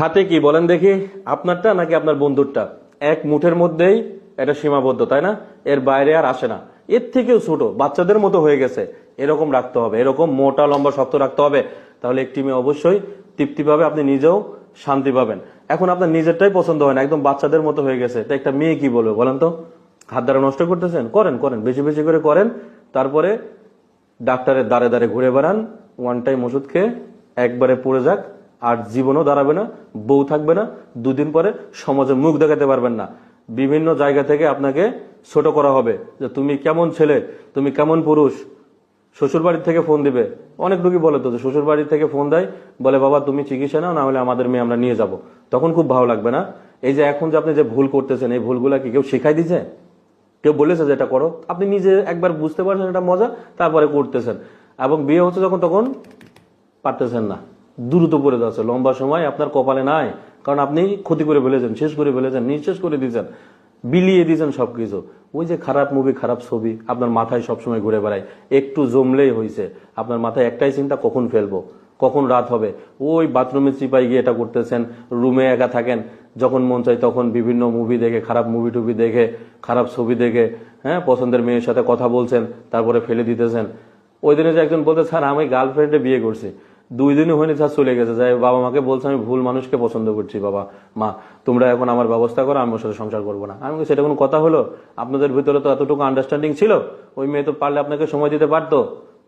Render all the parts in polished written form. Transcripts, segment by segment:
হাতে কি বলেন দেখি, আপনারটা নাকি আপনার বন্ধুরটা? এক মুঠের মধ্যেই এটা সীমাবদ্ধ, তাই না? এর বাইরে আর আসে না। এর থেকেও ছোট বাচ্চাদের মতো হয়ে গেছে, এরকম রাখতে হবে, এরকম মোটা লম্বা শক্ত রাখতে হবে। তাহলে একটি মেয়ে অবশ্যই তৃপ্তি পাবে, আপনি নিজেও শান্তি পাবেন। এখন আপনার নিজেরটাই পছন্দ হয় না, একদম বাচ্চাদের মতো হয়ে গেছে, তো একটা মেয়ে কি বলবে বলেন তো? হাত দ্বারা নষ্ট করতেছেন, করেন করেন, বেশি বেশি করে করেন। তারপরে ডাক্তারের দ্বারে দ্বারে ঘুরে বেড়ান, ওয়ান টাইম ওষুধ খেয়ে একবারে পড়ে যাক, আর জীবনও দাঁড়াবে না, বউ থাকবে না, দুদিন পরে সমাজে মুখ দেখাতে পারবেন না। বিভিন্ন জায়গা থেকে আপনাকে ছোট করা হবে, যে তুমি কেমন ছেলে, তুমি কেমন পুরুষ। শ্বশুর বাড়ির থেকে ফোন দিবে, অনেক রোগী বলে তো যে শ্বশুর বাড়ি থেকে ফোন দেয়, বলে বাবা তুমি চিকিৎসা নাও, না হলে আমাদের মেয়ে আমরা নিয়ে যাব। তখন খুব ভালো লাগবে না? এই যে এখন যে আপনি যে ভুল করতেছেন, এই ভুলগুলা কি কেউ শিখাই দিছে? কেউ বলেছে যে এটা করো? আপনি নিজে একবার বুঝতে পারছেন এটা মজা, তারপরে করতেছেন। এবং বিয়ে হচ্ছে যখন, তখন পারতেছেন না, দ্রুত পড়ে যাচ্ছে, লম্বা সময় আপনার কপালে নাই। কারণ আপনি ক্ষতি করে ফেলেছেন, শেষ করে ফেলেছেন, নিঃশেষ করে দিয়েছেন, বিলিয়ে দিয়েছেন সবকিছু। ওই যে খারাপ মুভি, খারাপ ছবি আপনার মাথায় সবসময় ঘুরে বেড়ায়, একটু জমলেই হয়েছে। আপনার মাথায় একটাই চিন্তা, কখন ফেলবো, কখন রাত হবে। ওই বাথরুমে চিপাই গিয়ে এটা করতেছেন, রুমে একা থাকেন, যখন মন চায় তখন বিভিন্ন মুভি দেখে, খারাপ মুভি টুভি দেখে, খারাপ ছবি দেখে, হ্যাঁ, পছন্দের মেয়ের সাথে কথা বলছেন, তারপরে ফেলে দিতেছেন। ওই দিনে যে একজন বলতে, স্যার আমি গার্লফ্রেন্ডে বিয়ে করছি, 2 দিনই হয়নি স্যার, চলে গেছে, যাই বাবা মাকে বলছে আমি ভুল মানুষকে পছন্দ করছি, বাবা মা তোমরা এখন আমার ব্যবস্থা করো, আমি ওর সাথে সংসার করবো না। আমি বলি, সেটা কোনো কথা হলো? আপনাদের ভিতরে তো এতটুকু আন্ডারস্ট্যান্ডিং ছিল, ওই মেয়ে তো পারলে আপনাকে সময় দিতে পারতো।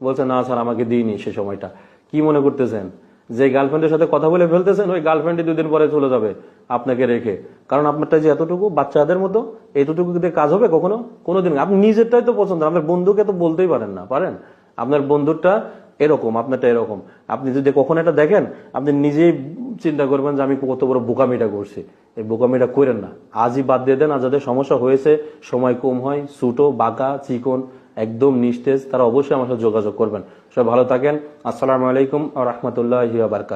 বলছে না স্যার, আমাকে দিইনি সে সময়টা। কি মনে করতেছেন যে গার্লফ্রেন্ডের সাথে কথা বলে ফেলতেছেন, ওই গার্লফ্রেন্ডই 2 দিন পরে চলে যাবে আপনাকে রেখে? কারণ আপনারটা যে এতটুকু বাচ্চাদের মতো, এতটুকু দিয়ে কাজ হবে কখনো? কোনোদিন। আপনি নিজেরটাই তো পছন্দ, আপনার বন্ধুকে তো বলতেই পারেন না, পারেন? আপনার বন্ধুরটা এরকম, আপনারটা এরকম। আপনি যদি কখনো এটা দেখেন, আপনি নিজেই চিন্তা করবেন যে আমি কত বড় বোকামিটা করছি। এই বোকামিটা করেন না, আজই বাদ দিয়ে দেন। আর যাদের সমস্যা হয়েছে, সময় কম হয়, ছোট বাঁকা চিকন, একদম নিস্তেজ, তারা অবশ্যই আমার সাথে যোগাযোগ করবেন। সবাই ভালো থাকেন। আসসালামু আলাইকুম ওয়া রাহমাতুল্লাহি ওয়া বারাকাতুহু।